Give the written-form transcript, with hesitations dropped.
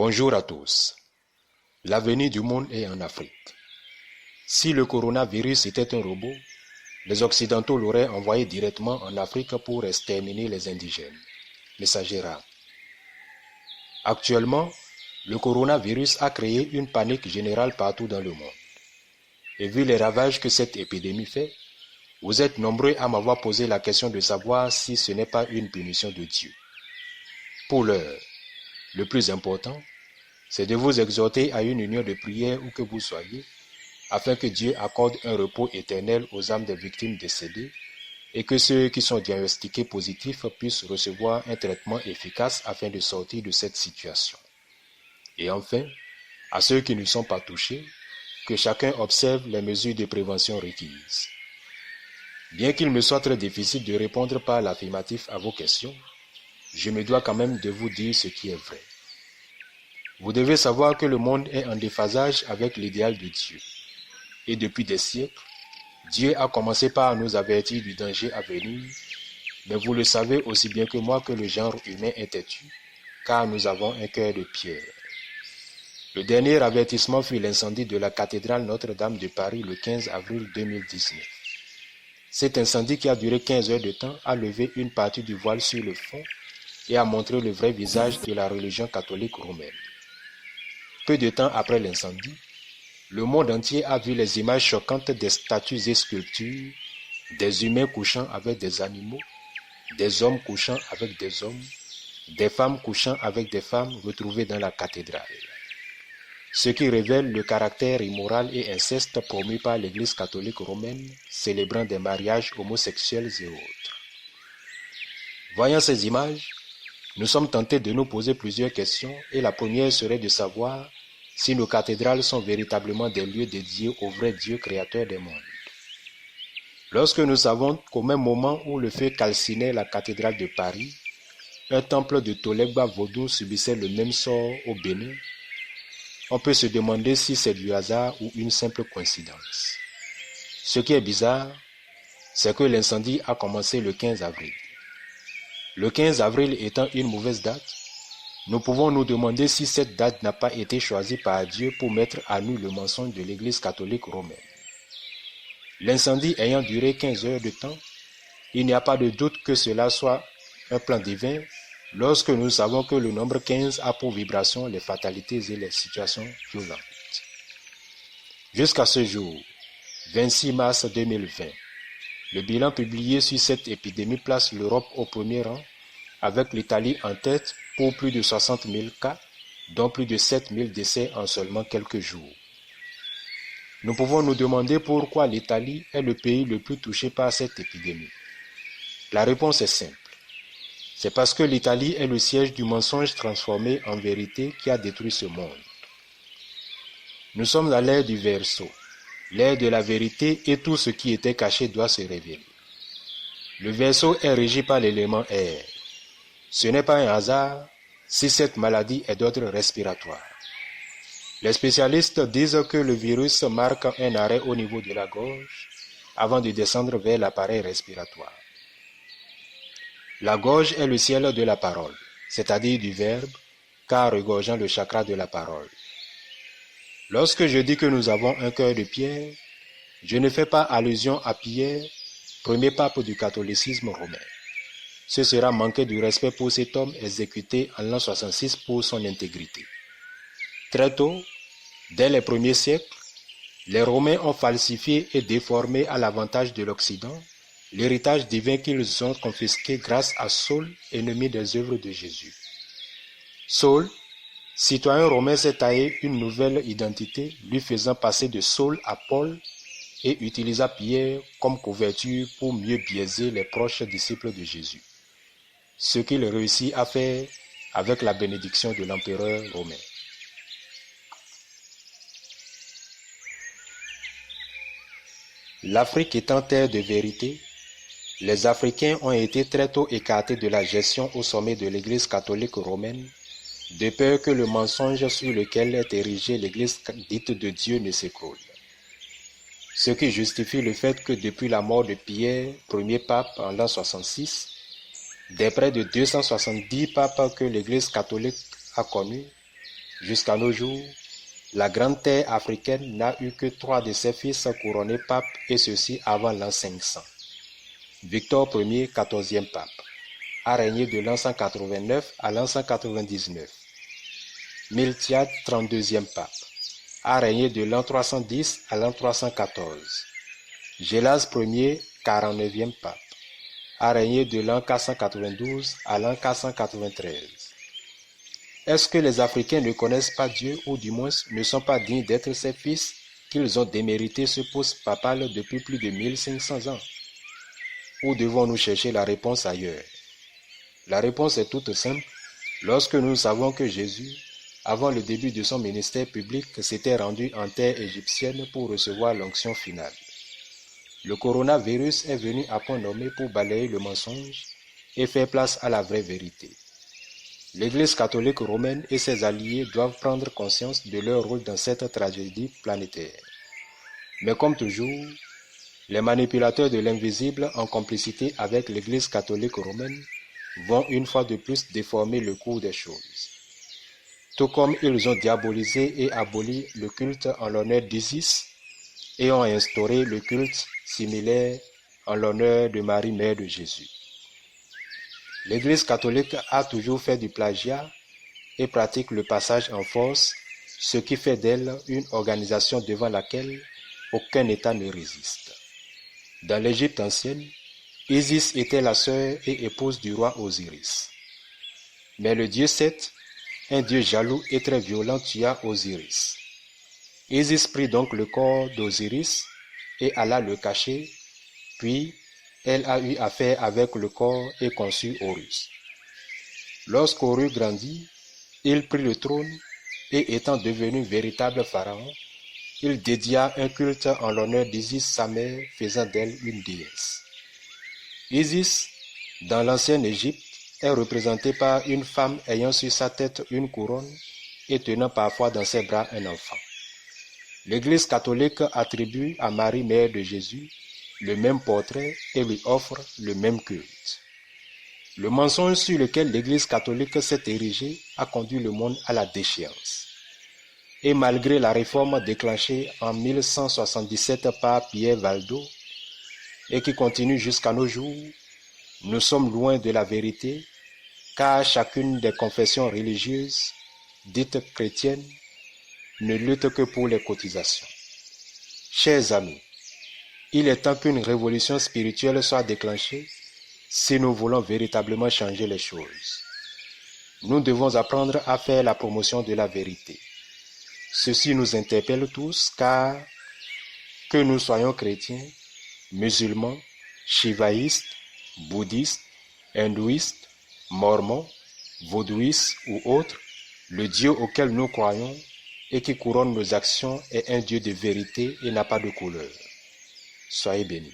Bonjour à tous. L'avenir du monde est en Afrique. Si le coronavirus était un robot, les Occidentaux l'auraient envoyé directement en Afrique pour exterminer les indigènes. Messager rare. Actuellement, le coronavirus a créé une panique générale partout dans le monde. Et vu les ravages que cette épidémie fait, vous êtes nombreux à m'avoir posé la question de savoir si ce n'est pas une punition de Dieu. Pour l'heure, le plus important, c'est de vous exhorter à une union de prière où que vous soyez, afin que Dieu accorde un repos éternel aux âmes des victimes décédées et que ceux qui sont diagnostiqués positifs puissent recevoir un traitement efficace afin de sortir de cette situation. Et enfin, à ceux qui ne sont pas touchés, que chacun observe les mesures de prévention requises. Bien qu'il me soit très difficile de répondre par l'affirmatif à vos questions, je me dois quand même de vous dire ce qui est vrai. Vous devez savoir que le monde est en déphasage avec l'idéal de Dieu. Et depuis des siècles, Dieu a commencé par nous avertir du danger à venir, mais vous le savez aussi bien que moi que le genre humain est têtu, car nous avons un cœur de pierre. Le dernier avertissement fut l'incendie de la cathédrale Notre-Dame de Paris le 15 avril 2019. Cet incendie qui a duré 15 heures de temps a levé une partie du voile sur le fond et a montré le vrai visage de la religion catholique romaine. Peu de temps après l'incendie, le monde entier a vu les images choquantes des statues et sculptures, des humains couchant avec des animaux, des hommes couchant avec des hommes, des femmes couchant avec des femmes retrouvées dans la cathédrale. Ce qui révèle le caractère immoral et inceste promu par l'Église catholique romaine, célébrant des mariages homosexuels et autres. Voyant ces images, nous sommes tentés de nous poser plusieurs questions et la première serait de savoir si nos cathédrales sont véritablement des lieux dédiés au vrai Dieu créateur des mondes. Lorsque nous savons qu'au même moment où le feu calcinait la cathédrale de Paris, un temple de Tolègba vaudou subissait le même sort au Bénin, on peut se demander si c'est du hasard ou une simple coïncidence. Ce qui est bizarre, c'est que l'incendie a commencé le 15 avril. Le 15 avril étant une mauvaise date, nous pouvons nous demander si cette date n'a pas été choisie par Dieu pour mettre à nu le mensonge de l'Église catholique romaine. L'incendie ayant duré 15 heures de temps, il n'y a pas de doute que cela soit un plan divin lorsque nous savons que le nombre 15 a pour vibration les fatalités et les situations violentes. Jusqu'à ce jour, 26 mars 2020, le bilan publié sur cette épidémie place l'Europe au premier rang, avec l'Italie en tête pour plus de 60 000 cas, dont plus de 7 000 décès en seulement quelques jours. Nous pouvons nous demander pourquoi l'Italie est le pays le plus touché par cette épidémie. La réponse est simple. C'est parce que l'Italie est le siège du mensonge transformé en vérité qui a détruit ce monde. Nous sommes à l'ère du Verseau, l'ère de la vérité et tout ce qui était caché doit se révéler. Le Verseau est régi par l'élément air. Ce n'est pas un hasard si cette maladie est d'ordre respiratoire. Les spécialistes disent que le virus marque un arrêt au niveau de la gorge avant de descendre vers l'appareil respiratoire. La gorge est le ciel de la parole, c'est-à-dire du verbe, car regorgeant le chakra de la parole. Lorsque je dis que nous avons un cœur de pierre, je ne fais pas allusion à Pierre, premier pape du catholicisme romain. Ce sera manquer du respect pour cet homme exécuté en l'an 66 pour son intégrité. Très tôt, dès les premiers siècles, les Romains ont falsifié et déformé à l'avantage de l'Occident l'héritage divin qu'ils ont confisqué grâce à Saul, ennemi des œuvres de Jésus. Saul, citoyen romain, s'est taillé une nouvelle identité, lui faisant passer de Saul à Paul et utilisa Pierre comme couverture pour mieux biaiser les proches disciples de Jésus. Ce qu'il réussit à faire avec la bénédiction de l'empereur romain. L'Afrique étant terre de vérité, les Africains ont été très tôt écartés de la gestion au sommet de l'Église catholique romaine, de peur que le mensonge sur lequel est érigée l'Église dite de Dieu ne s'écroule. Ce qui justifie le fait que depuis la mort de Pierre, premier pape en l'an 66, des près de 270 papes que l'Église catholique a connus, Jusqu'à nos jours, la grande terre africaine n'a eu que 3 de ses fils couronnés papes, et ceci avant l'an 500. Victor Ier, 14e pape, a régné de l'an 189 à l'an 199. Miltiade, 32e pape, a régné de l'an 310 à l'an 314. Gélas Ier, 49e pape, a régné de l'an 492 à l'an 493. Est-ce que les Africains ne connaissent pas Dieu, ou du moins ne sont pas dignes d'être ses fils, qu'ils ont démérité ce poste papal depuis plus de 1500 ans? Ou devons-nous chercher la réponse ailleurs? La réponse est toute simple. Lorsque nous savons que Jésus, avant le début de son ministère public, s'était rendu en terre égyptienne pour recevoir l'onction finale. Le coronavirus est venu à point nommé pour balayer le mensonge et faire place à la vraie vérité. L'Église catholique romaine et ses alliés doivent prendre conscience de leur rôle dans cette tragédie planétaire. Mais comme toujours, les manipulateurs de l'invisible, en complicité avec l'Église catholique romaine, vont une fois de plus déformer le cours des choses. Tout comme ils ont diabolisé et aboli le culte en l'honneur d'Isis et ont instauré le culte similaire en l'honneur de Marie, mère de Jésus. L'Église catholique a toujours fait du plagiat et pratique le passage en force, ce qui fait d'elle une organisation devant laquelle aucun État ne résiste. Dans l'Égypte ancienne, Isis était la sœur et épouse du roi Osiris. Mais le dieu Seth, un dieu jaloux et très violent, tua Osiris. Isis prit donc le corps d'Osiris et alla le cacher, puis elle a eu affaire avec le corps et conçut Horus. Lorsqu'Horus grandit, il prit le trône et étant devenu véritable pharaon, il dédia un culte en l'honneur d'Isis sa mère, faisant d'elle une déesse. Isis, dans l'ancienne Égypte, est représentée par une femme ayant sur sa tête une couronne et tenant parfois dans ses bras un enfant. L'Église catholique attribue à Marie, mère de Jésus, le même portrait et lui offre le même culte. Le mensonge sur lequel l'Église catholique s'est érigée a conduit le monde à la déchéance. Et malgré la réforme déclenchée en 1177 par Pierre Valdo et qui continue jusqu'à nos jours, nous sommes loin de la vérité, car chacune des confessions religieuses, dites chrétiennes, ne lutte que pour les cotisations. Chers amis, il est temps qu'une révolution spirituelle soit déclenchée si nous voulons véritablement changer les choses. Nous devons apprendre à faire la promotion de la vérité. Ceci nous interpelle tous, car que nous soyons chrétiens, musulmans, shivaïstes, bouddhistes, hindouistes, mormons, vaudouistes ou autres, le Dieu auquel nous croyons et qui couronne nos actions est un Dieu de vérité et n'a pas de couleur. Soyez bénis.